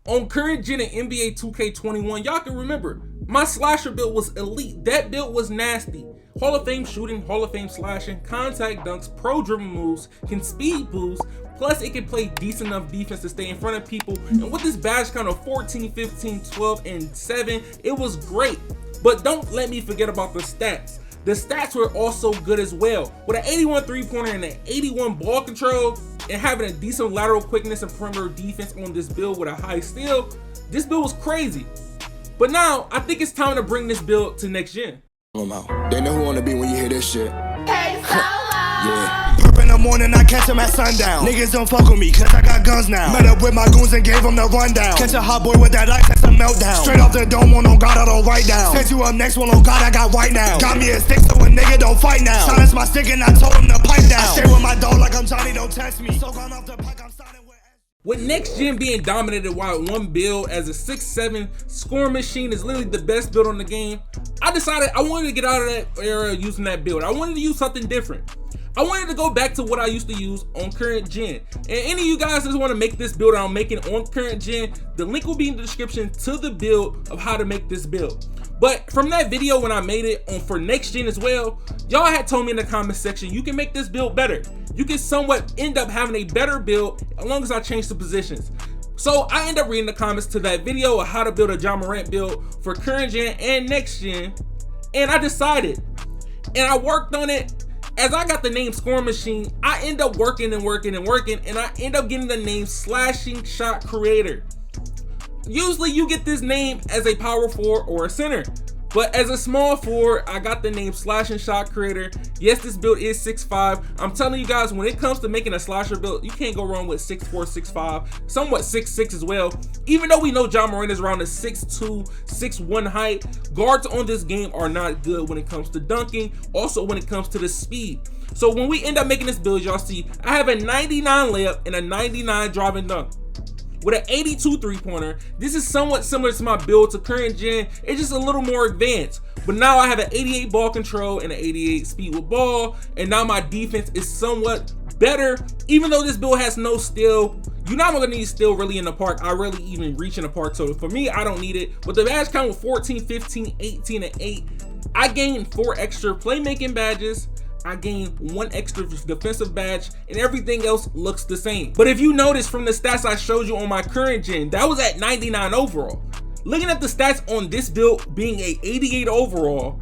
On current gen and NBA 2K21, y'all can remember, my slasher build was elite. That build was nasty. Hall of Fame shooting, Hall of Fame slashing, contact dunks, pro dribble moves, can speed boost, plus it can play decent enough defense to stay in front of people. And with this badge count of 14, 15, 12, and 7, it was great. But don't let me forget about the stats. The stats were also good as well. With an 81 3-pointer and an 81 ball control, and having a decent lateral quickness and perimeter defense on this build with a high steal, this build was crazy. But now, I think it's time to bring this build to next gen. They know who wanna be when you hear this shit. Hey, yeah. Purp in the morning, I catch him at sundown. Niggas don't fuck with me, cause I got guns now. Met up with my goons and gave him the rundown. Catch a hot boy with that ice, that's a meltdown. Straight off the dome, on God, I don't write down. Set you up next one, on God, I got right now. Got me a stick, so a nigga don't fight now. Silence my stick and I told him to pipe down. I stay with my dog like I'm Johnny, don't test me. So gone off the pack, I'm starting with... With next gen being dominated by one build as a 6'7" scoring machine is literally the best build on the game, I decided I wanted to get out of that era using that build. I wanted to use something different. I wanted to go back to what I used to use on current gen. And any of you guys just want to make this build I'm making on current gen, the link will be in the description to the build of how to make this build. But from that video when I made it on for next gen as well, y'all had told me in the comment section you can make this build better. You can somewhat end up having a better build as long as I change the positions. So I end up reading the comments to that video of how to build a Ja Morant build for current gen and next gen, and I decided, and I worked on it. As I got the name scoring machine, I end up working, and I end up getting the name slashing shot creator. Usually you get this name as a power forward or a center, but as a small forward, I got the name slashing shot creator. Yes, this build is 6'5". I'm telling you guys, when it comes to making a slasher build, you can't go wrong with 6'4", 6'5", somewhat 6'6" as well. Even though we know Ja Morant is around the 6'2", 6'1" height, guards on this game are not good when it comes to dunking, also when it comes to the speed. So when we end up making this build, y'all see, I have a 99 layup and a 99 drive and dunk. With an 82 3-pointer, this is somewhat similar to my build to current gen. It's just a little more advanced. But now I have an 88 ball control and an 88 speed with ball. And now my defense is somewhat better. Even though this build has no steal, you're not gonna need steal really in the park. I rarely even reach in the park. So for me, I don't need it. But the badge count with 14, 15, 18, and 8, I gained 4 extra playmaking badges. I gained 1 extra defensive badge, and everything else looks the same. But if you notice from the stats I showed you on my current gen, that was at 99 overall. Looking at the stats on this build being a 88 overall,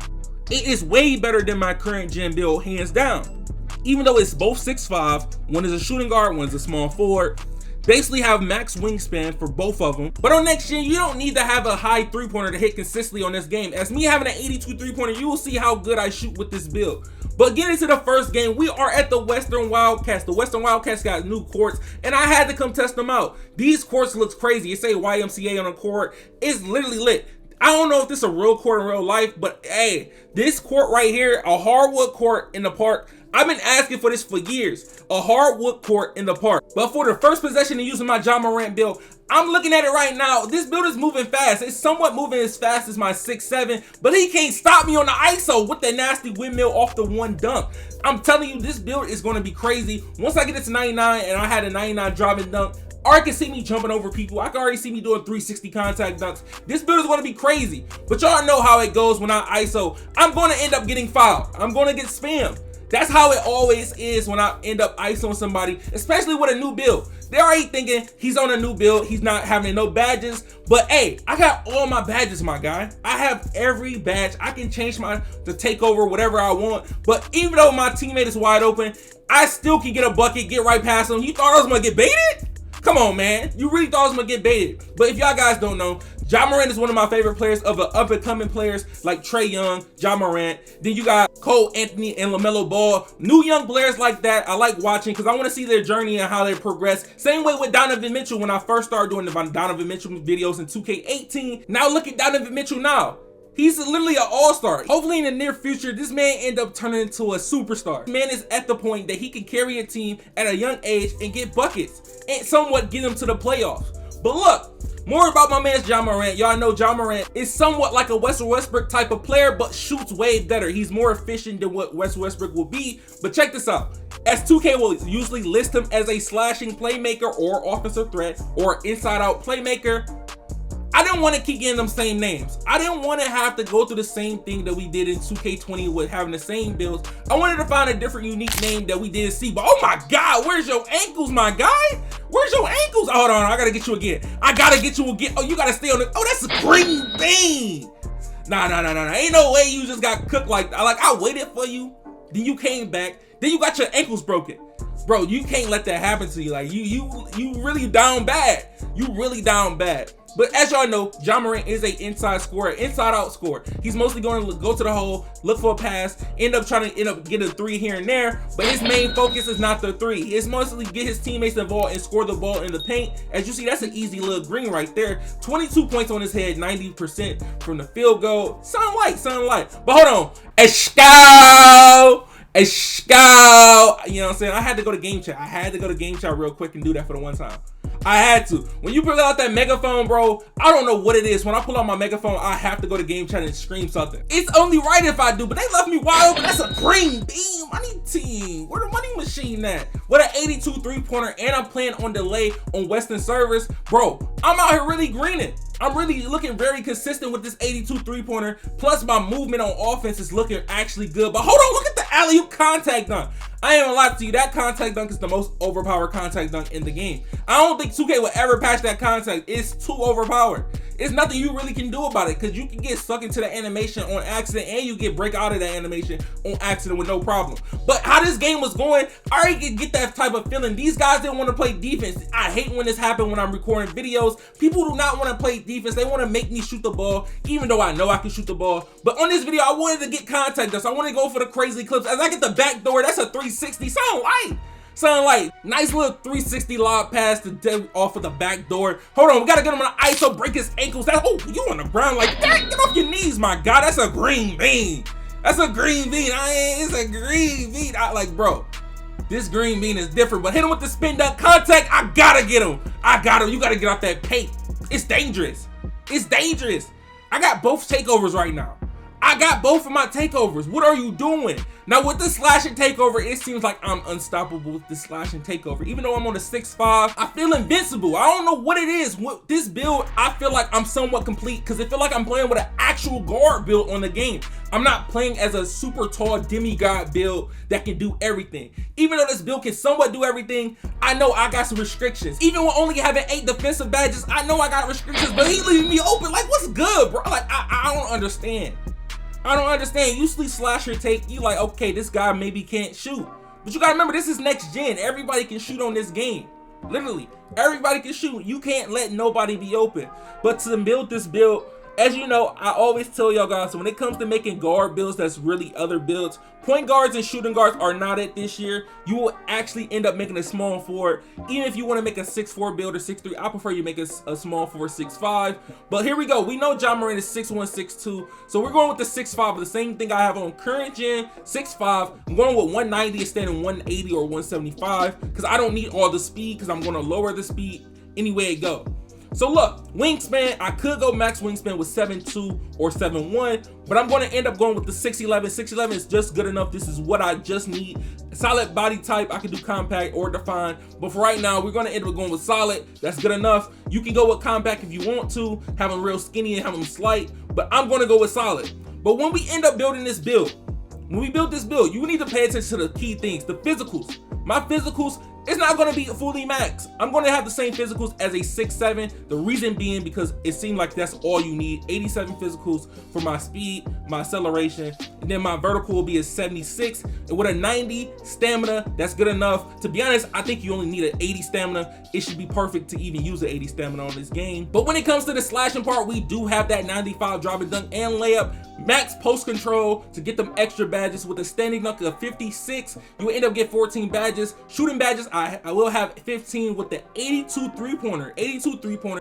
it is way better than my current gen build, hands down. Even though it's both 6'5", one is a shooting guard, one is a small forward. Basically have max wingspan for both of them. But on next gen, you don't need to have a high 3-pointer to hit consistently on this game. As me having an 82 3-pointer, you will see how good I shoot with this build. But getting to the first game, we are at the Western Wildcats. The Western Wildcats got new courts, and I had to come test them out. These courts looks crazy. It say YMCA on the court. It's literally lit. I don't know if this is a real court in real life, but hey, this court right here, a hardwood court in the park, I've been asking for this for years, a hardwood court in the park. But for the first possession of using my Ja Morant build, I'm looking at it right now. This build is moving fast. It's somewhat moving as fast as my 6'7", but he can't stop me on the ISO with that nasty windmill off the one dunk. I'm telling you, this build is going to be crazy. Once I get it to 99 and I had a 99 drive and dunk, I can see me jumping over people. I can already see me doing 360 contact dunks. This build is going to be crazy. But y'all know how it goes when I ISO. I'm going to end up getting fouled. I'm going to get spammed. That's how it always is when I end up ISOing somebody, especially with a new build. They're already thinking he's on a new build, he's not having no badges. But hey, I got all my badges, my guy. I have every badge. I can change the takeover, whatever I want. But even though my teammate is wide open, I still can get a bucket, get right past him. You thought I was gonna get baited? Come on, man. You really thought I was gonna get baited. But if y'all guys don't know, Ja Morant is one of my favorite players of the up-and-coming players like Trae Young, Ja Morant. Then you got Cole Anthony and LaMelo Ball. New young players like that I like watching because I want to see their journey and how they progress. Same way with Donovan Mitchell when I first started doing the Donovan Mitchell videos in 2K18. Now look at Donovan Mitchell now. He's literally an all-star. Hopefully in the near future, this man end up turning into a superstar. This man is at the point that he can carry a team at a young age and get buckets and somewhat get them to the playoffs. But look, more about my man's Ja Morant. Y'all know Ja Morant is somewhat like a Russell Westbrook type of player, but shoots way better. He's more efficient than what Russell Westbrook will be. But check this out. as 2K will usually list him as a slashing playmaker or offensive threat or inside out playmaker. I didn't want to keep getting them same names. I didn't want to have to go through the same thing that we did in 2K20 with having the same builds. I wanted to find a different unique name that we didn't see. But oh my God, where's your ankles, my guy? Where's your ankles? Oh, hold on, I gotta get you again. I gotta get you again. Oh, you gotta stay on the, oh, that's a green bean. Nah. Ain't no way you just got cooked like that. Like, I waited for you, then you came back, then you got your ankles broken. Bro, you can't let that happen to you. Like, you really down bad. You really down bad. But as y'all know, Ja Morant is an inside scorer, inside out scorer. He's mostly going to go to the hole, look for a pass, end up get a three here and there. But his main focus is not the three. It's mostly get his teammates involved and score the ball in the paint. As you see, that's an easy little green right there. 22 points on his head, 90% from the field goal. Sound light. But hold on. Esco. You know what I'm saying? I had to go to game chat. I had to go to game chat real quick and do that for the one time. I had to. When you pull out that megaphone, bro, I don't know what it is. When I pull out my megaphone, I have to go to game chat and scream something. It's only right if I do, but they left me wide open. That's a green beam. Money team. Where the money machine at? With an 82 3-pointer, and I'm playing on delay on Western servers. Bro, I'm out here really greening. I'm really looking very consistent with this 82 3-pointer. Plus my movement on offense is looking actually good. But hold on, look at the alley-oop contact dunk. I ain't gonna lie to you, that contact dunk is the most overpowered contact dunk in the game. I don't think 2K will ever patch that contact. It's too overpowered. It's nothing you really can do about it because you can get stuck into the animation on accident and you get break out of that animation on accident with no problem. But how this game was going, I already could get that type of feeling. These guys didn't want to play defense. I hate when this happens when I'm recording videos. People do not want to play defense. They want to make me shoot the ball, even though I know I can shoot the ball. But on this video, I wanted to get contact dunk. So I want to go for the crazy clips. As I get the back door, that's a 360. Sound like nice little 360 lob pass to Dev off of the back door. Hold on, we gotta get him on the ISO, break his ankles. That, oh, you on the ground like that? Get off your knees, my God. That's a green bean. That's a green bean. It's a green bean. Like, bro, this green bean is different. But hit him with the spin dunk contact. I gotta get him. You gotta get off that paint. It's dangerous. It's dangerous. I got both takeovers right now. I got both of my takeovers. What are you doing? Now with the slashing takeover, it seems like I'm unstoppable with the slashing takeover. Even though I'm on a 6'5", I feel invincible. I don't know what it is. With this build, I feel like I'm somewhat complete because I feel like I'm playing with an actual guard build on the game. I'm not playing as a super tall demigod build that can do everything. Even though this build can somewhat do everything, I know I got some restrictions. Even with only having 8 defensive badges, I know I got restrictions, but he leaving me open. Like, what's good, bro? Like, I don't understand. I don't understand. Usually slasher take, you like, okay, this guy maybe can't shoot. But you gotta remember, this is next gen. Everybody can shoot on this game. Literally, everybody can shoot. You can't let nobody be open. But to build this build, as you know, I always tell y'all guys, so when it comes to making guard builds that's really other builds, point guards and shooting guards are not it this year. You will actually end up making a small forward. Even if you want to make a 6'4" build or 6'3", I prefer you make a small forward 6'5". But here we go. We know Ja Morant is 6'1", 6'2", so we're going with the 6'5", but the same thing I have on current gen, 6'5". I'm going with 190 instead of 180 or 175 because I don't need all the speed because I'm going to lower the speed any way it go. So look, wingspan, I could go max wingspan with 7'2" or 7'1", but I'm going to end up going with the 6'11". 6'11" is just good enough. This is what I just need. Solid body type, I can do compact or define, but for right now, we're going to end up going with solid. That's good enough. You can go with compact if you want to, have them real skinny and have them slight, but I'm going to go with solid. But when we end up building this build, you need to pay attention to the key things, the physicals. My physicals, it's not going to be fully max. I'm going to have the same physicals as a 6'7". The reason being because it seemed like that's all you need. 87 physicals for my speed, my acceleration, and then my vertical will be a 76. And with a 90 stamina, that's good enough. To be honest, I think you only need an 80 stamina. It should be perfect to even use an 80 stamina on this game. But when it comes to the slashing part, we do have that 95 drop and dunk and layup. Max post control to get them extra badges with a standing dunk of 56. You will end up getting 14 badges. Shooting badges, I will have 15 with the 82 three-pointer,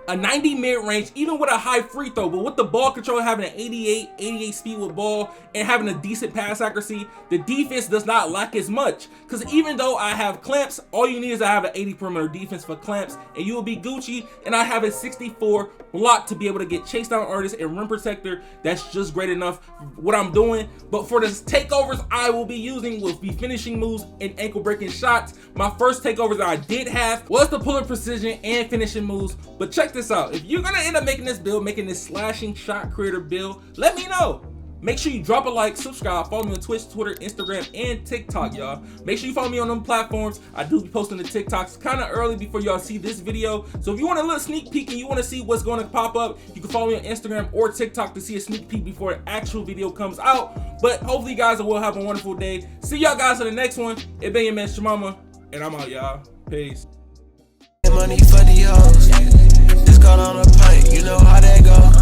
a 90 mid-range, even with a high free throw. But with the ball control, having an 88 speed with ball, and having a decent pass accuracy, the defense does not lack as much. Because even though I have clamps, all you need is to have an 80 perimeter defense for clamps, and you will be Gucci. And I have a 64 block to be able to get chase down artists and rim protector. That's just great enough for what I'm doing. But for the takeovers I will be using will be finishing moves and ankle breaking shots. My first takeovers that I did have was the puller precision and finishing moves. But check this out, if you're gonna end up making this build, making this slashing shot creator build, let me know. Make sure you drop a like, subscribe, follow me on Twitch, Twitter, Instagram, and TikTok, y'all. Make sure you follow me on them platforms. I do be posting the TikToks kind of early before y'all see this video. So if you want a little sneak peek and you want to see what's going to pop up, you can follow me on Instagram or TikTok to see a sneak peek before the actual video comes out. But hopefully you guys will have a wonderful day. See y'all guys in the next one. It been your man ChaMoma, and I'm out, y'all. Peace. Money for the hoes. It's called on a pint, you know how that go.